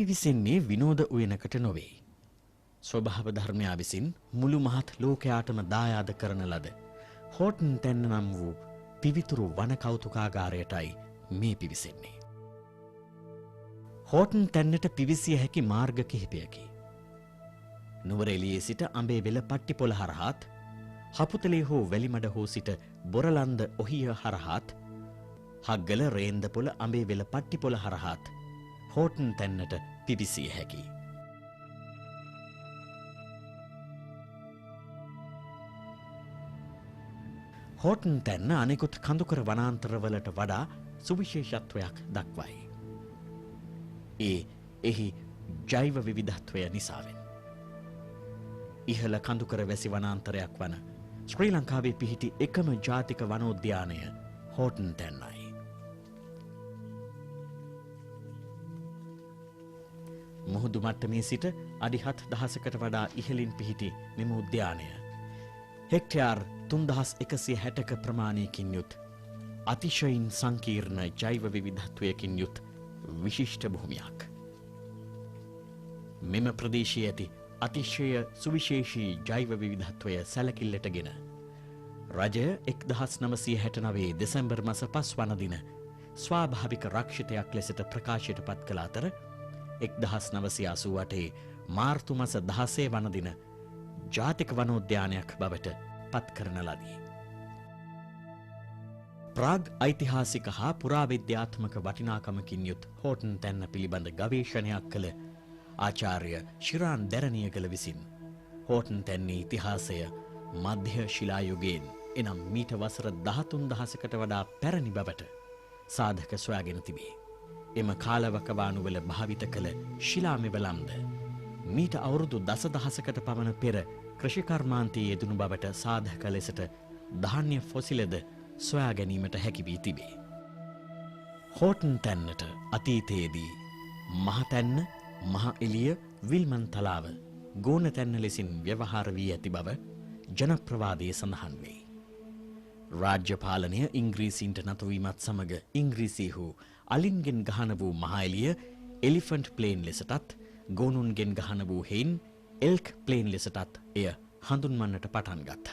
පිවිසෙන්නේ විනෝද උයනකට නොවේ. ස්වභාව ධර්මයා විසින් මුළු මහත් ලෝකයාටම දායාද කරන ලද හෝටන් තැන්න නම් වූ පිවිතුරු වන කෞතුකාගාරයටයි මේ පිවිසෙන්නේ. හෝටන් තැන්නට පිවිසිය හැකි මාර්ග කිහිපයකි. නුවරඑළියේ සිට අඹේවෙල පට්ටිපොළ හරහාත්, හපුතලේ හෝ වැලිමඩ හෝ සිට බොරලන්ද ඔහිය හරහාත්, හග්ගල රේන්දපොළ අඹේවෙල පට්ටිපොළ හරහාත් හෝටන් තැන්නට පිවිසිය හැකි. හෝටන් තැන්න අනෙකුත් කඳුකර වනාන්තරවලට වඩා සුවිශේෂත්වයක් දක්වයි. එහි ජෛව විවිධත්වය නිසාවෙන්. ඉහළ කඳුකර වැසි වනාන්තරයක් වන ශ්‍රී ලංකාවේ පිහිටි එකම ජාතික වනෝද්‍යානය හෝටන් තැන්නයි. මුහුදු මට්ටමේ සිට අඩි 7,000කට වඩා ඉහළින් පිහිටි මෙම උද්‍යානය හෙක්ටයාර් 3,160ක ප්‍රමාණයකින් යුත් අතිශයින් සංකීර්ණ ජෛව විවිධත්වයකින් යුත් විශිෂ්ට භූමියක්. මෙම ප්‍රදේශයේ ඇති අතිශය සුවිශේෂී ජෛව විවිධත්වය සැලකිල්ලටගෙන රජය 1969 දෙසැම්බර් මාස 5 වන දින ස්වාභාවික රක්ෂිතයක් ලෙසට ප්‍රකාශයට පත් කළ අතර 1988 මාර්තු මාස 16 වන දින ජාතික වනෝද්‍යානයක් බවට පත් කරන ලදී. ප්‍රාග් ඓතිහාසික හා පුරාවිද්‍යාත්මක වටිනාකමකින් යුත් හෝටන් තැන්න පිළිබඳ ගවේෂණයක් කළ ආචාර්ය ශිරාන් දැරණියගල විසින් හෝටන් තැන්නේ ඉතිහාසය මධ්‍ය ශිලා යුගයෙන් එනම් මීට වසර 13,000කට වඩා පැරණි බවට සාධක සොයාගෙන තිබේ. එම කාලවකවානුවල භාවිත කළ ශිලා මෙවලම්ද මීට අවුරුදු 10,000කට පමණ පෙර කෘෂිකර්මාන්තයේ යෙදුණු බවට සාධක ලෙසට ධාන්‍ය ෆොසිලද සොයා ගැනීමට හැකි වී තිබේ. හෝටන් තැන්නට අතීතයේදී මහ තැන්න, මහ එළිය, විල්මන් තලාව, ගෝන තැන්න ලෙසින් ව්‍යවහාර වී ඇති බව ජනප්‍රවාදයේ සඳහන් වේ. රාජ්‍ය පාලනය ඉංග්‍රීසීන්ට නතුවීමත් සමග ඉංග්‍රීසීහු අලින්ගෙන් ගහන වූ මහ එළිය එලිෆන්ට් ප්ලේන් ලෙසටත්, ගෝනුන්ගෙන් ගහන වූ හෙයින් එල්ක් ප්ලේන් ලෙසටත් එය හඳුන්වන්නට පටන් ගත්හ.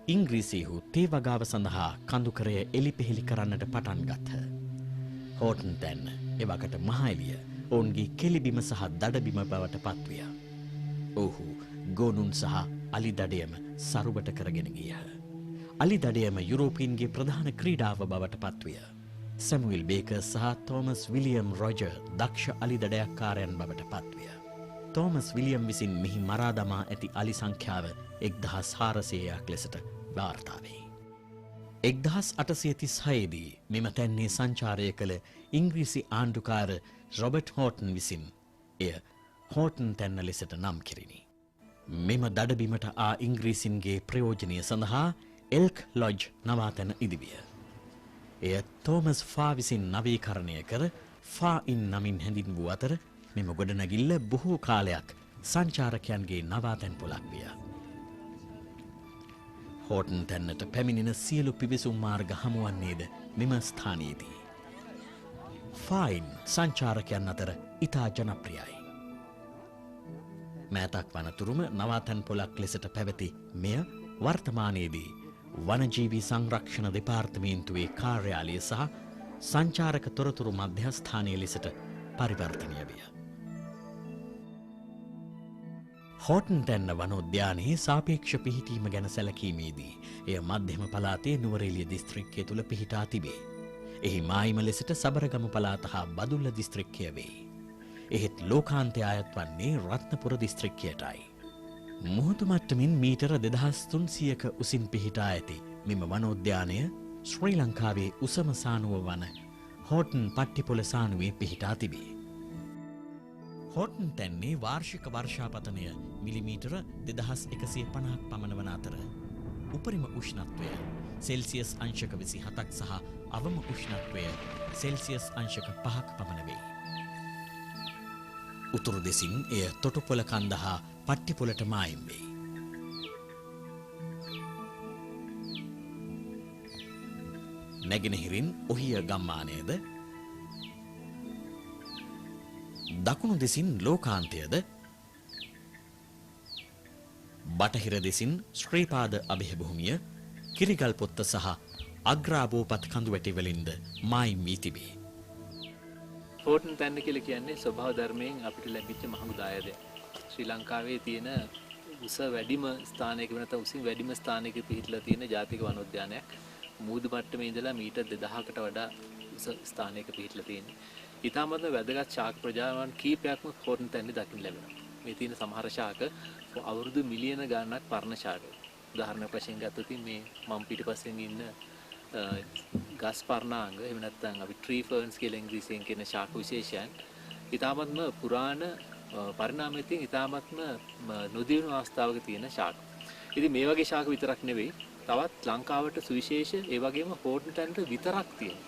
ඉංග්‍රීසීහු තේ වගාව සඳහා කඳුකරය එලිපෙහෙලි කරන්නට පටන් ගත්හ. හෝටන් තැන්න එවකට මහ එළිය ඔවුන්ගේ කෙලිබිම සහ දඩබිම බවට පත්විය. ඔහු ගෝනුන් සහ අලි දඩයම සරුවට කරගෙන ගියහ. අලි දඩයම යුරෝපීන්ගේ ප්‍රධාන ක්‍රීඩාව බවට පත්විය. සැමුවෙල් බේකර් සහ තෝමස් විලියම් රොජර් දක්ෂ අලි දඩයක්කාරයන් බවට පත්විය. තෝමස් විලියම් විසින් මෙහි මරා දමා ඇති අලි සංඛ්‍යාව 1400ක් ලෙසට වාර්තා වේ. 1836 දී මෙම තැන්නේ සංචාරය කළ ඉංග්‍රීසි ආණ්ඩුකාර රොබර්ට් හෝටන් විසින් එය හෝටන් තැන්න ලෙසට නම් කෙරිණි. මෙම දඩබිමට ආ ඉංග්‍රීසින්ගේ ප්‍රයෝජනය සඳහා එල්ක් ලොජ් නවාතැන ඉදිවිය. එය තෝමස් ෆා විසින් නවීකරණය කර ෆා ඉන් නමින් හැඳින් වූ අතර මෙම ගොඩනැගිල්ල බොහෝ කාලයක් සංචාරකයන්ගේ නවාතැන් පොළක් විය. හෝටන් තැන්නට පැමිණෙන සියලු පිවිසුම් මාර්ග හමුවන්නේද මෙම ස්ථානයේදී. ෆායින් සංචාරකයන් අතර ඉතා ජනප්‍රියයි. මෑතක් වනතුරුම නවාතැන් පොළක් ලෙසට පැවති මෙය වර්තමානයේදී වනජීවී සංරක්ෂණ දෙපාර්තමේන්තුවේ කාර්යාලය සහ සංචාරක තොරතුරු මධ්‍යස්ථානය ලෙසට පරිවර්තනය විය. හෝටන් තැන්න වනෝද්‍යානයේ සාපේක්ෂ පිහිටීම ගැන සැලකීමේදී එය මධ්‍යම පළාතේ නුවරඑළිය දිස්ත්‍රික්කය තුල පිහිටා තිබේ. එහි මායිම ලෙසට සබරගමු පළාත හා බදුල්ල දිස්ත්‍රික්කය වේ. එහෙත් ලෝකාන්තය අයත් වන්නේ රත්නපුර දිස්ත්‍රික්කයටයි. මුහුදු මට්ටමින් මීටර 2300ක උසින් පිහිටා ඇති මෙම වනෝද්‍යානය ශ්‍රී ලංකාවේ උසම සානුව වන හෝටන් පට්ටිපොළ සානුවේ පිහිටා තිබේ. හෝටන් තැන්නේ වාර්ෂික වර්ෂාපතනය මිලිමීටර 2150ක් පමණ වන අතර උපරිම උෂ්ණත්වය සෙල්සියස් අංශක 27ක් සහ අවම උෂ්ණත්වය සෙල්සියස් අංශක 5ක් පමණ වේ. උතුරු දෙසින් එය තොටුපොළ කන්ද හා පට්ටිපොළට මායිම් වේ. නැගෙනහිරින් ඔහිය ගම්මානයද දකුණු දෙසින් ලෝකාන්තයද බටහිර දෙසින් ශ්‍රීපාද අභයභූමිය කිරිගල් පොත්ත සහ අග්‍රාබෝපත් කඳුවැටි වලින්ද මායිම් වී තිබේ. හෝටන් තැන්න කියලා කියන්නේ ස්වභාව ධර්මයෙන් අපිට ලැබිච්ච මහඟු දායාදයක්. ශ්‍රී ලංකාවේ තියෙන උස වැඩිම ස්ථානයක වෙනත උසින් වැඩිම ස්ථානයක පිහිටලා තියෙන ජාතික වනෝද්‍යානයක්. මූදු මට්ටමේ ඉඳලා මීටර් 2000කට වඩා උස ස්ථානයක පිහිටලා තියෙන්නේ. ඊටමත් වැදගත් ශාක ප්‍රජාවන් කීපයක්ම හෝටන් තැන්නේ දකින්න ලැබෙනවා. මේ තියෙන සමහර ශාක අවුරුදු මිලියන ගණනක් පරණ ශාක. උදාහරණයක් වශයෙන් ගත්තොත් මේ මම් පිටිපස්සෙන් ඉන්න ගස් පර්ණාංග එහෙම නැත්නම් අපි ට්‍රී ෆර්න්ස් කියලා ඉංග්‍රීසියෙන් කියන ශාක විශේෂයන් ඊටමත්ම පුරාණ පරිණාමයෙන් ඊටමත්ම නොදියුණු අවස්ථාවක තියෙන ශාක. ඉතින් මේ වගේ ශාක විතරක් නෙවෙයි තවත් ලංකාවට සුවිශේෂ ඒ වගේම හෝටන් තැන්නට විතරක් තියෙන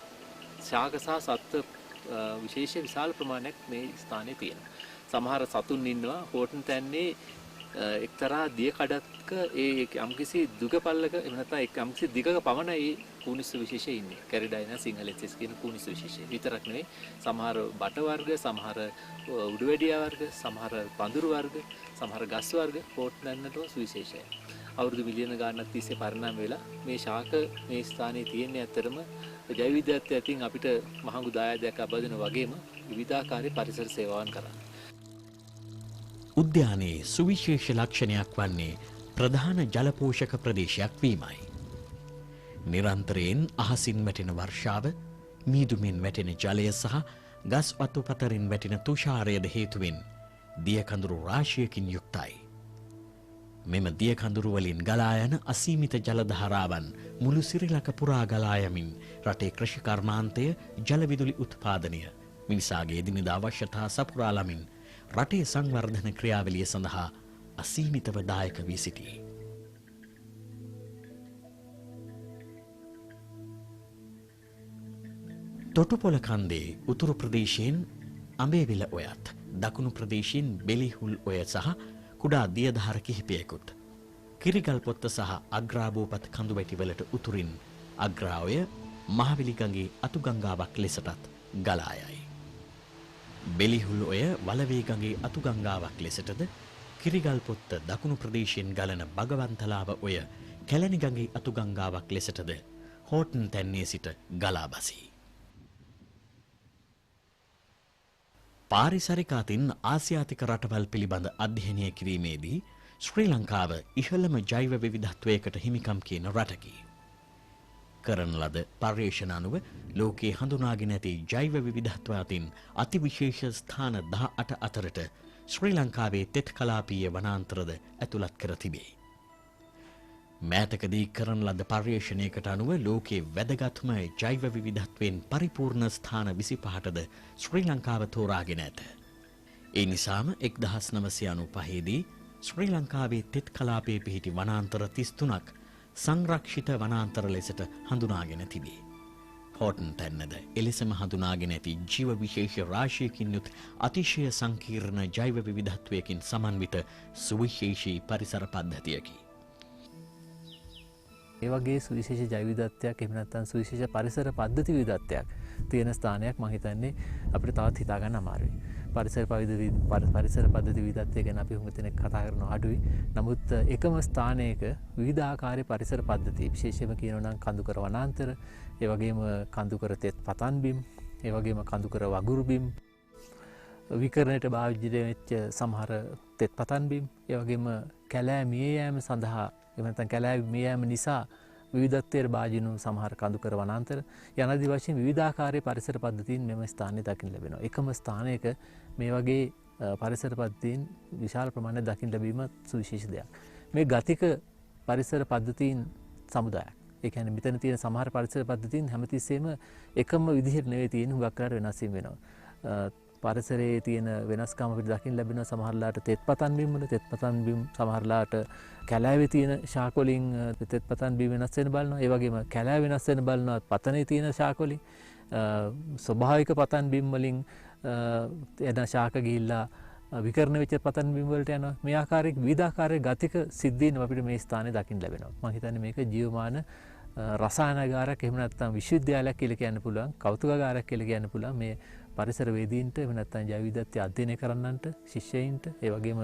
ශාක සහ සත්ත්ව විශේෂ විශාල ප්‍රමාණයක් මේ ස්ථානයේ තියෙනවා. සමහර සතුන් ඉන්නවා හෝටන් තැන්නේ එක්තරා දිය කඩත්ක ඒ යම්කිසි දුක පල්ලක එහෙම නැත්නම් යම්කිසි දිගක පමණ ඒ කූනිස්සු විශේෂය ඉන්නේ. කැරිඩයිනා සිංහලෙත්ස් කියන කූනිස්සු විශේෂය. විතරක් නෙවෙයි සමහර බට වර්ග, සමහර උඩුවැඩියා වර්ග, සමහර පඳුරු වර්ග, සමහර ගස් වර්ග හෝටන් තැන්නට සුවිශේෂයි. අවුරුදු මිලියන ගාණක් තිස්සේ පරිණාම වෙලා මේ ශාක මේ ස්ථානයේ තියෙන්නේ ඇත්තටම ජෛව විවිධත්වය අතින් අපිට මහඟු දායාදයක් ලබා දෙන වගේම විවිධාකාරී පරිසර සේවාවන් කරා. උද්‍යානයේ සුවිශේෂ ලක්ෂණයක් වන්නේ ප්‍රධාන ජලපෝෂක ප්‍රදේශයක් වීමයි. නිරන්තරයෙන් අහසින් වැටෙන වර්ෂාව, මීදුමින් වැටෙන ජලය සහ ගස් වතුපතරින් වැටෙන තුෂාරයද හේතුවෙන් දියකඳුරු රාශියකින් යුක්තයි. මෙම දියකඳුරු වලින් ගලා යන අසීමිත ජල ධාරාවන් මුළු සිරිලක පුරා ගලා යමින් රටේ කෘෂි කර්මාන්තය, ජල විදුලි උත්පාදනය, මිනිසාගේ එදිනෙදා අවශ්‍යතා සපුරා ලමින් රටේ සංවර්ධන ක්‍රියාවලිය සඳහා අසීමිතව දායක වී සිටී. තොටුපොළ කන්දේ උතුරු ප්‍රදේශයෙන් අඹේවිල ඔයත්, දකුණු ප්‍රදේශයෙන් බෙලිහුල් ඔය සහ කුඩා දියධාර කිහිපයකුත්, කිරිගල් පොත්ත සහ අග්‍රාබෝපත් කඳුවැටිවලට උතුරින් අග්‍රාඔය මහවිලි ගඟේ අතුගංගාවක් ලෙසටත් ගලා යයි. බෙලිහුල් ඔය වලවේ ගඟේ අතුගංගාවක් ලෙසටද, කිරිගල් පොත්ත දකුණු ප්‍රදේශයෙන් ගලන භගවන්තලාව ඔය කැලණි ගඟේ අතුගංගාවක් ලෙසටද හෝටන් තැන්නේ සිට ගලා බසී. පාරිසරික අතින් ආසියාතික රටවල් පිළිබඳ අධ්‍යයනය කිරීමේදී ශ්‍රී ලංකාව ඉහළම ජෛව විවිධත්වයකට හිමිකම් කියන රටකි. කරන ලද පර්යේෂණ අනුව ලෝකයේ හඳුනාගෙන ඇති ජෛව විවිධත්වය අතින් අතිවිශේෂ ස්ථාන 18 අතරට ශ්‍රී ලංකාවේ තෙත් කලාපීය වනාන්තරද ඇතුළත් කර තිබේ. මෑතකදී කරන ලද පර්යේෂණයකට අනුව ලෝකයේ වැදගත්ම ජෛව විවිධත්වයෙන් පරිපූර්ණ ස්ථාන 25ටද ශ්‍රී ලංකාව තෝරාගෙන ඇත. ඒ නිසාම 1995 දී ශ්‍රී ලංකාවේ තෙත් කලාපයේ පිහිටි වනාන්තර 33ක් සංරක්ෂිත වනාන්තර ලෙසට හඳුනාගෙන තිබේ. හෝටන් තැන්නද එලෙසම හඳුනාගෙන ඇති ජීව විශේෂ රාශියකින් යුත් අතිශය සංකීර්ණ ජෛව විවිධත්වයකින් සමන්විත සුවිශේෂී පරිසර පද්ධතියකි. ඒ වගේ සුවිශේෂ ජෛව විවිධත්වයක් එහෙම නැත්නම් සුවිශේෂ පරිසර පද්ධති විවිධත්වයක් තියෙන ස්ථානයක් මම හිතන්නේ අපිට තවත් හිතා ගන්න අමාරුයි. පරිසර පද්ධති විවිධත්වය ගැන අපි හුඟ දෙනෙක් කතා කරනවා අඩුයි. නමුත් එකම ස්ථානයක විවිධාකාරී පරිසර පද්ධති විශේෂයෙන්ම කියනවා නම් කඳුකර වනාන්තර, ඒ වගේම කඳුකර තෙත් පතන් බිම්, ඒ වගේම කඳුකර වගුරු බිම්, විකරණයට භාවිත වෙච්ච සමහර තෙත් පතන් බිම්, ඒ වගේම කැලෑ මිය යාම සඳහා එහෙම නැත්නම් කැලෑ මිය යාම නිසා විවිධත්වයට භාජන සමහර කඳුකර වනාන්තර යනාදී වශයෙන් විවිධාකාරී පරිසර පද්ධතීන් මෙම ස්ථානයේ දකින්න ලැබෙනවා. එකම ස්ථානයක මේ වගේ පරිසර පද්ධතීන් විශාල ප්‍රමාණයක් දකින්න ලැබීම සුවිශේෂ දෙයක්. මේ ගතික පරිසර පද්ධතීන් සමුදායක්. ඒ කියන්නේ මෙතන තියෙන සමහර පරිසර පද්ධතීන් හැමතිස්සෙම එකම විදිහට නෙවෙයි තියෙන, හුඟක් කරලා වෙනස් වෙනවා. පරිසරයේ තියෙන වෙනස්කම් අපිට දකින්න ලැබෙනවා. සමහරලාට තෙත් පතන් බිම් වල තෙත් පතන් බිම්, සමහරලාට කැලෑවේ තියෙන ශාක වලින් තෙත් පතන් බිම් වෙනස් වෙන බලනවා. ඒ වගේම කැලෑ වෙනස් වෙන බලනවා පතනේ තියෙන ශාක වලින්. ස්වභාවික පතන් බිම් වලින් එන ශාක ගිහිල්ලා විකරණ වෙච්ච පතන් බිම් වලට යනවා. මේ ආකාරයේ විවිධාකාරයේ ගතික සිද්ධීන් අපිට මේ ස්ථානයේ දකින්න ලැබෙනවා. මම හිතන්නේ මේක ජීවමාන රසායනාගාරයක් එහෙම නැත්නම් විශ්වවිද්‍යාලයක් කියලා කියන්න පුළුවන්, කෞතුකාගාරයක් කියලා කියන්න පුළුවන්. මේ පරිසර වේදීන්ට එහෙම නැත්නම් ජෛව විවිධත්වය අධ්‍යයනය කරන්නන්ට ශිෂ්‍යයින්ට ඒ වගේම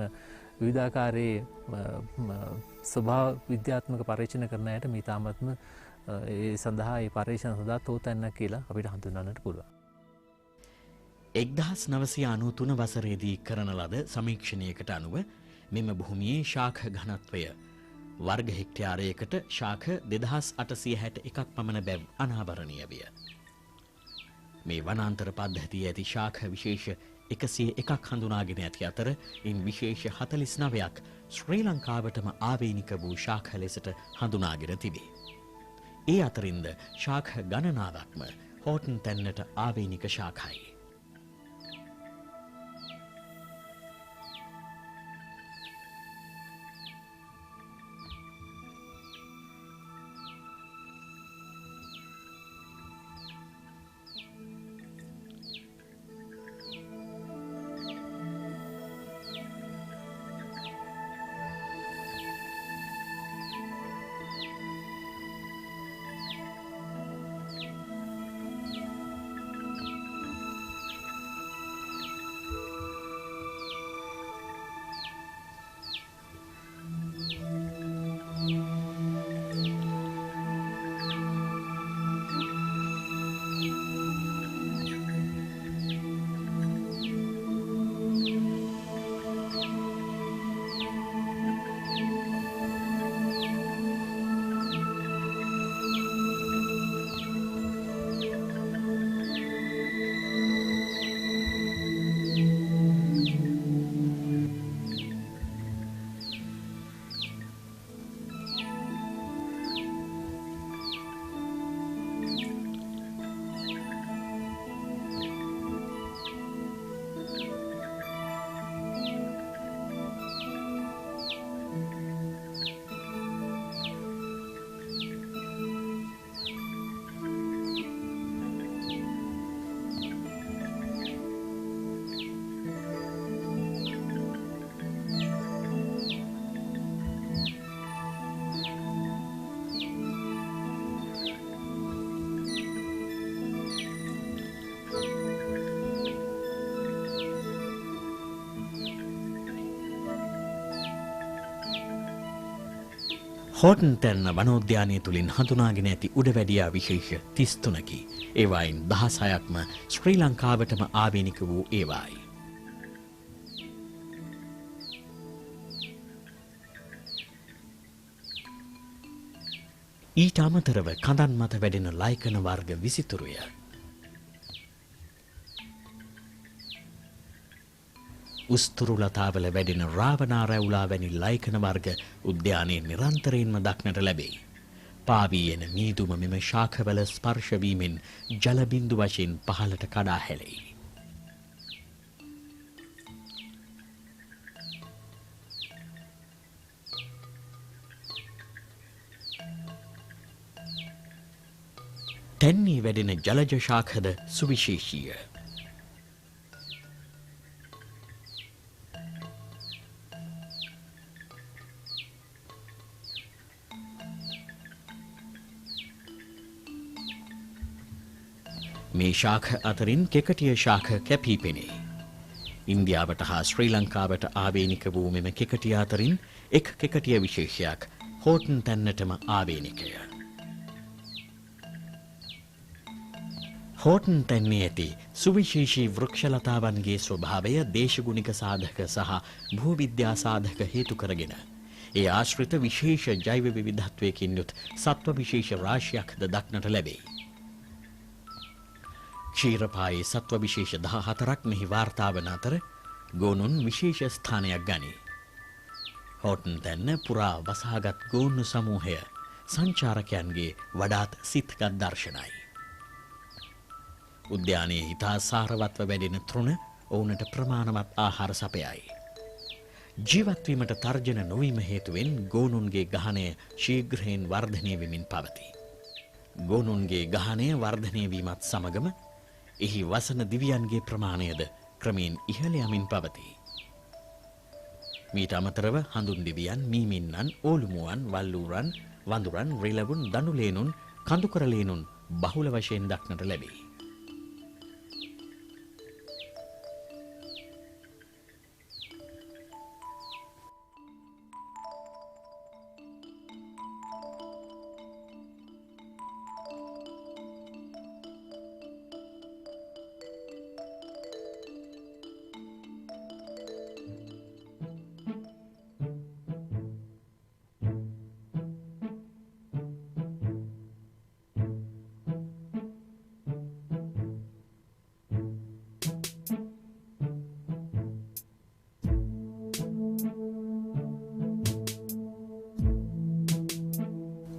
විවිධාකාරයේ ස්වභාව විද්‍යාත්මක පරීක්ෂණ කරන අයට මේ තාමත්ම ඒ සඳහා ඒ පරීක්ෂණ සඳහා තෝතැන්නක් කියලා අපිට හඳුන්වන්නට පුළුවන්. 1993 වසරේදී කරන ලද සමීක්ෂණයකට අනුව මෙම භූමියේ ශාඛ ඝනත්වය වර්ග හෙක්ටයාරයකට ශාඛ 2861ක් පමණ බැව් අනාවරණීය විය. මේ වනාන්තර පද්ධතියේ ඇති ශාඛ විශේෂ 101ක් හඳුනාගෙන ඇති අතර ඉන් විශේෂ 49ක් ශ්‍රී ලංකාවටම ආවේනික වූ ශාඛ ලෙසට හඳුනාගෙන තිබේ. ඒ අතරින්ද ශාඛ ගණනාවක්ම හෝටන් තැන්නට ආවේනික ශාඛයි. හෝටන් තැන්න වනෝද්‍යානය තුළින් හඳුනාගෙන ඇති උඩවැඩියා විශේෂ 33කි. ඒවායින් 16ක්ම ශ්‍රී ලංකාවටම ආවේනික වූ ඒවායි. ඊට අමතරව කඳන් මත වැඩෙන ලයිකන වර්ග 23ය. උස්තුරු ලතාවල වැඩෙන රාවනා රැවුලා වැනි ලයිකන වර්ග උද්‍යානයේ නිරන්තරයෙන්ම දක්නට ලැබේ. පාවී එන මීදුම මෙම ශාඛවල ස්පර්ශ වීමෙන් ජල බිඳු වශයෙන් පහළට කඩා හැලෙයි. තැන්නේ වැඩෙන ජලජ ශාඛද සුවිශේෂීය. මේ ශාඛ අතරින් කෙකටිය ශාඛ කැපී පෙනේ. ඉන්දියාවට හා ශ්‍රී ලංකාවට ආවේනික වූ මෙම කෙකටිය අතරින් එක් කෙකටිය විශේෂයක් හෝටන් තැන්නටම ආවේනිකය. හෝටන් තැන්නේ ඇති සුවිශේෂී වෘක්ෂලතාවන්ගේ ස්වභාවය දේශගුණික සාධක සහ භූවිද්‍යා සාධක හේතු කරගෙන ඒ ආශ්‍රිත විශේෂ ජෛව විවිධත්වයකින් යුත් සත්ව විශේෂ රාශියක්ද දක්නට ලැබේ. ක්ෂීරපායේ සත්ව විශේෂ 14ක් මෙහි වාර්තා වන අතර ගෝනුන් විශේෂ ස්ථානයක් ගනී. හෝටන් තැන්න පුරා වසාගත් ගෝන්නු සමූහය සංචාරකයන්ගේ වඩාත් සිත්ගත් දර්ශනයි. උද්‍යානයේ ඉතා සාරවත්ව වැඩෙන තෘණ ඔවුනට ප්‍රමාණවත් ආහාර සපයයි. ජීවත්වීමට තර්ජන නොවීම හේතුවෙන් ගෝනුන්ගේ ගහනය ශීඝ්‍රයෙන් වර්ධනය වෙමින් පවතී. ගෝනුන්ගේ ගහනය වර්ධනය වීමත් සමගම එහි වසන දිවියන්ගේ ප්‍රමාණයද ක්‍රමයෙන් ඉහළ යමින් පවතී. මීට අමතරව හඳුන් දිවියන්, මීමින්නන්, ඕලුමුවන්, වල්ලූරන්, වඳුරන්, රිලවුන්, දනුලේනුන්, කඳුකරලේනුන් බහුල වශයෙන් දක්නට ලැබේ.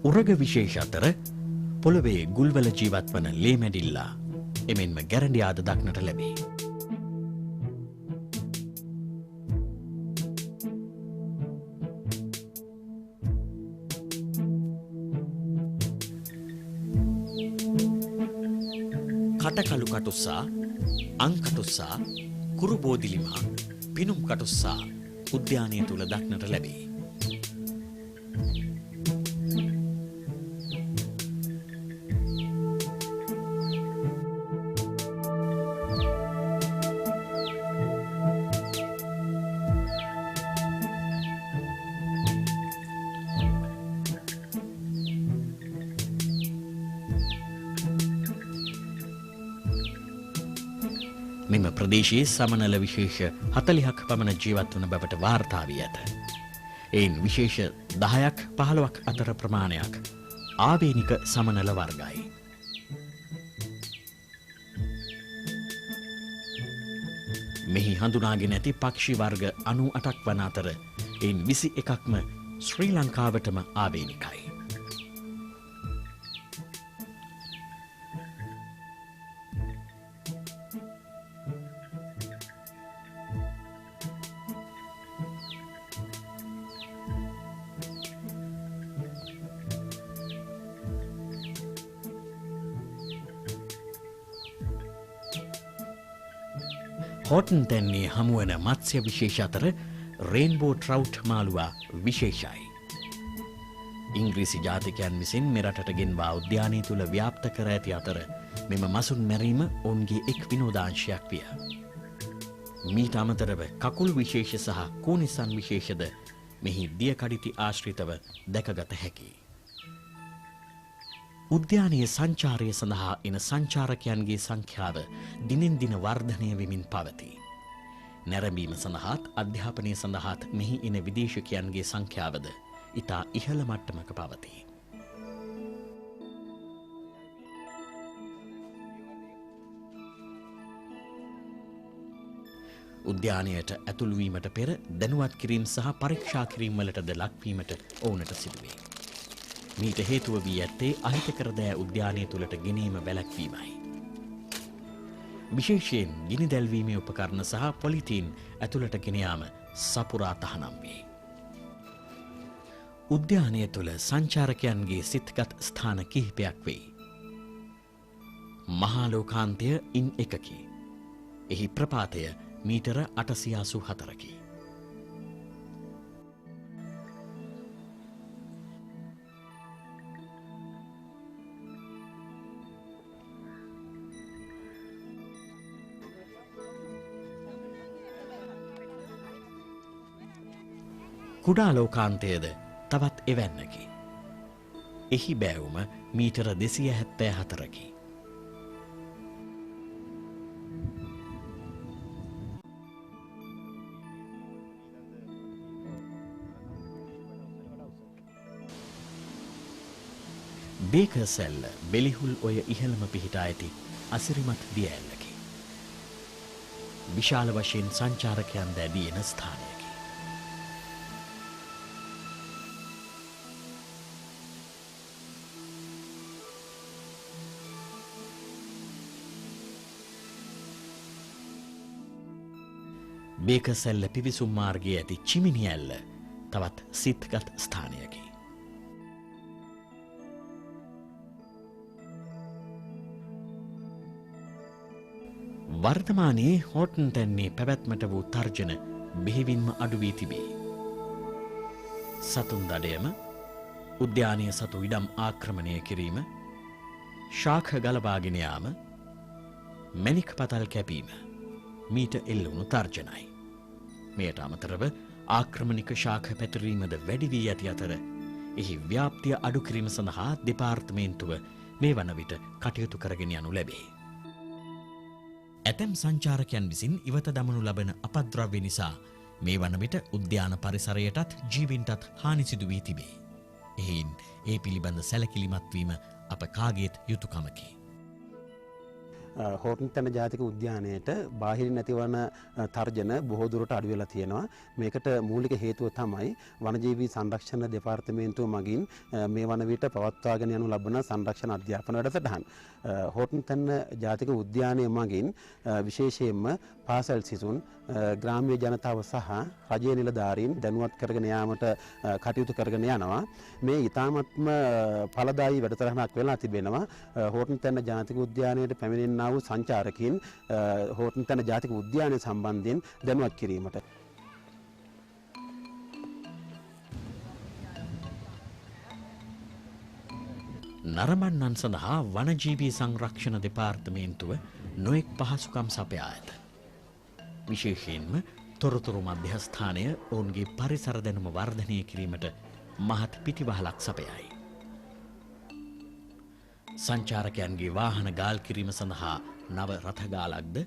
උරග විශේෂ අතර පොළවේ ගුල්වල ජීවත් වන ලේමැඩිල්ලා එමෙන්ම ගැරඬියාද දක්නට ලැබේ. කටකලු කටුස්සා, අංකටුස්සා, කුරුබෝදිලිමා, පිනුම් කටුස්සා උද්‍යානය තුල දක්නට ලැබේ. මෙම ප්‍රදේශයේ සමනල විශේෂ 40ක් පමණ ජීවත් වන බවට වාර්තා වී ඇත. එයින් විශේෂ 10ක් 15ක් අතර ප්‍රමාණයක් ආවේනික සමනල වර්ගයි. මෙහි හඳුනාගෙන ඇති පක්ෂි වර්ග 98ක් වන අතර එයින් 21ක්ම ශ්‍රී ලංකාවටම ආවේනිකයි. හෝටන් තැන්නේ හමුවන මත්ස්‍ය විශේෂ අතර රේන්බෝ ට්‍රවුට් මාළුවා විශේෂයි. ඉංග්‍රීසි ජාතිකයන් විසින් මෙරටට ගෙන්වා උද්‍යානය තුල ව්‍යාප්ත කර ඇති අතර මෙම මසුන් මැරීම ඔවුන්ගේ එක් විනෝදාංශයක් විය. මීට අමතරව කකුල් විශේෂ සහ කූනිසන් විශේෂද මෙහි දියකඩිති ආශ්‍රිතව දැකගත හැකියි. උද්‍යානයේ සංචාරය සඳහා එන සංචාරකයන්ගේ සංඛ්‍යාව දිනෙන් දින වර්ධනය වෙමින් පවතී. නැරඹීම සඳහාත් අධ්‍යාපනය සඳහාත් මෙහි එන විදේශිකයන්ගේ සංඛ්‍යාවද ඉතා ඉහළ මට්ටමක පවතී. උද්‍යානයට ඇතුළු වීමට පෙර දැනුවත් කිරීම සහ පරීක්ෂා කිරීම වලටද ලක්වීමට ඔවුන්ට සිදුවේ. මීට හේතුව වී ඇත්තේ අහිතකර දෑ උද්‍යානය තුළට ගෙනීම වැළැක්වීමයි. විශේෂයෙන් ගිනි දැල්වීමේ උපකරණ සහ පොලිතීන් ඇතුළට ගෙන යාම සපුරා තහනම් වේ. උද්‍යානය තුළ සංචාරකයන්ගේ සිත්ගත් ස්ථාන කිහිපයක් වෙයි. මහා ලෝකාන්තය ඉන් එකකි. එහි ප්‍රපාතය මීටර 884කි. කුඩා ලෝකාන්තයද තවත් එවැන්නකි. එහි බෑවුම මීටර 274කි. බේකර්සැල්ල බෙලිහුල් ඔය ඉහළම පිහිටා ඇති අසිරිමත් දිය ඇල්ලකි. විශාල වශයෙන් සංචාරකයන් දැඩි එන ස්ථානයකි. බේකර්සැල්ල පිවිසුම් මාර්ගයේ ඇති චිමිනි ඇල්ල තවත් සිත්ගත් ස්ථානයකි. වර්තමානයේ හෝටන් තැන්නේ පැවැත්මට වූ තර්ජන බෙහෙවින්ම අඩු වී තිබේ. සතුන් දඩයම, උද්‍යානය සතු ඉඩම් ආක්‍රමණය කිරීම, ශාඛ ගලවාගෙන යාම, මැණික් පතල් කැපීම මීට එල්ලුණු තර්ජනයි. මෙයට අමතරව ආක්‍රමණික ශාඛ පැතිරීමද වැඩි වී ඇති අතර එහි ව්‍යාප්තිය අඩු කිරීම සඳහා දෙපාර්තමේන්තුව මේ වන විට කටයුතු කරගෙන යනු ලැබේ. ඇතැම් සංචාරකයන් විසින් ඉවත දමනු ලබන අපද්‍රව්‍ය නිසා මේ වන විට උද්‍යාන පරිසරයටත් ජීවින්ටත් හානි සිදු වී තිබේ. එහෙයින් ඒ පිළිබඳ සැලකිලිමත් වීම අප කාගේත් යුතුයකමකි. හෝටන් තැන්න ජාතික උද්‍යානයට බාහිරින් නැතිවන තර්ජන බොහෝ දුරට අඩු වෙලා තියෙනවා. මේකට මූලික හේතුව තමයි වනජීවී සංරක්ෂණ දෙපාර්තමේන්තුව මගින් මේ වන විට පවත්වාගෙන යනු ලබන සංරක්ෂණ අධ්‍යාපන වැඩසටහන්. හෝටන් තැන්න ජාතික උද්‍යානය මගින් විශේෂයෙන්ම පාසල් සිසුන් ග්‍රාම්‍ය ජනතාව සහ රජයේ නිලධාරීන් දැනුවත් කරගෙන යාමට කටයුතු කරගෙන යනවා. මේ ඉතාමත්ම ඵලදායී වැඩසටහනක් වෙලා තිබෙනවා. හෝටන් තැන්න ජාතික උද්‍යානයට පැමිණෙනා වූ සංචාරකයන් හෝටන් තැන්න ජාතික උද්‍යානය සම්බන්ධයෙන් දැනුවත් කිරීමට. නරඹන්නන් සඳහා වනජීවී සංරක්ෂණ දෙපාර්තමේන්තුව නොයෙක් පහසුකම් සපයා ඇත. විශේෂයෙන්ම තොරතුරු මධ්‍යස්ථානය ඔවුන්ගේ පරිසර දැනුම වර්ධනය කිරීමට මහත් පිටිවහලක් සපයයි. සංචාරකයන්ගේ වාහන ගාල් කිරීම සඳහා නව රථගාලක්ද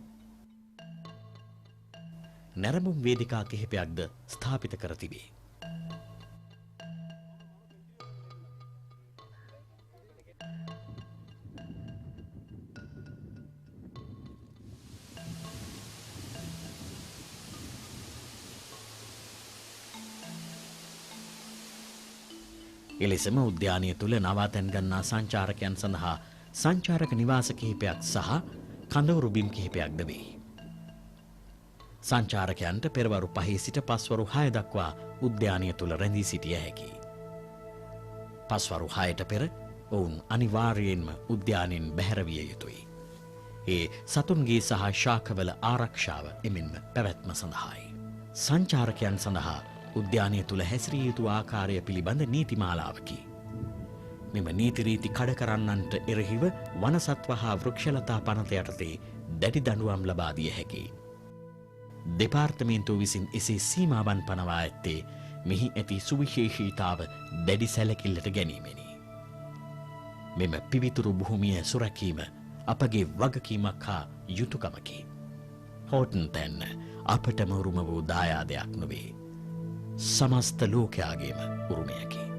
නැරඹුම් වේදිකා කිහිපයක්ද ස්ථාපිත කර තිබේ. එලෙසම උද්‍යානය තුළ නවාතැන් ගන්නා සංචාරකයන් සඳහා සංචාරක නිවාස කිහිපයක් සහ කඳවුරු බිම් කිහිපයක්ද වේ. සංචාරකයන්ට පෙරවරු 5 සිට පස්වරු 6 දක්වා උද්‍යානය තුළ රැඳී සිටිය හැකියි. පස්වරු 6ට පෙර ඔවුන් අනිවාර්යයෙන්ම උද්‍යානයෙන් බැහැර විය යුතුයි. ඒ සතුන්ගේ සහ ශාකවල ආරක්ෂාව එමෙන්ම පැවැත්ම සඳහායි. සංචාරකයන් සඳහා උද්‍යානය තුළ හැසිරිය යුතු ආකාරය පිළිබඳ නීතිමාලාවකි. මෙම නීතිරීති කඩ කරන්නන්ට එරෙහිව වනසත්ව හා වෘක්ෂලතා පනත යටතේ දැඩි දඬුවම් ලබා දිය හැකියි. දෙපාර්තමේන්තුව විසින් එසේ සීමාවන් පනවා ඇත්තේ මෙහි ඇති සුවිශේෂීතාව දැඩි සැලකිල්ලට ගැනීමෙනි. මෙම පිවිතුරු භූමිය සුරැකීම අපගේ වගකීමක් හා යුතුයකමකි. හෝටන් තැන්න අපටම උරුම වූ දායාදයක් නොවේ. සමස්ත ලෝකයාගේම උරුමයකි.